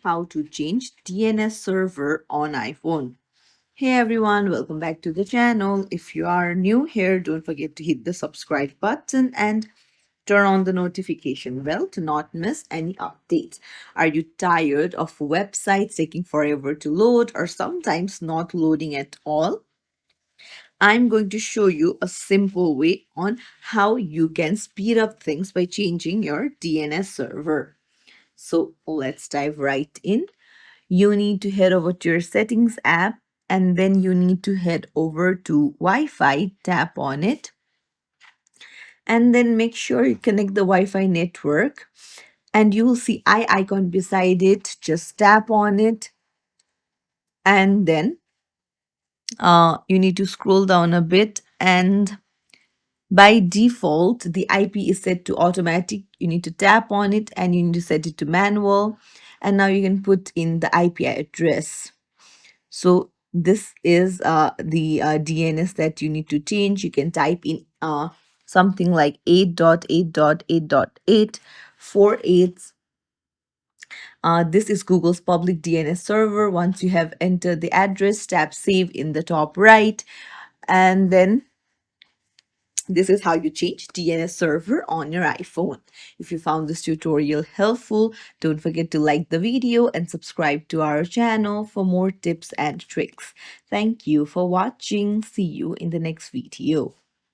how to change DNS server on iPhone. Hey everyone, welcome back to the channel. If you are new here, don't forget to hit the subscribe button and turn on the notification bell to not miss any updates. Are you tired of websites taking forever to load or sometimes not loading at all? I'm going to show you a simple way on how you can speed up things by changing your DNS server. So let's dive right in. You need to head over to your settings app and then you need to head over to Wi-Fi, tap on it, and then make sure you connect the Wi-Fi network and you will see icon beside it. Just tap on it and then you need to scroll down a bit, and by default the IP is set to automatic. You need to tap on it and you need to set it to manual, and now you can put in the IP address. So this is the DNS that you need to change. You can type in something like 8.8.8.848. This is Google's public DNS server. Once you have entered the address, tap save in the top right, and then this is how you change DNS server on your iPhone. If you found this tutorial helpful, don't forget to like the video and subscribe to our channel for more tips and tricks. Thank you for watching. See you in the next video.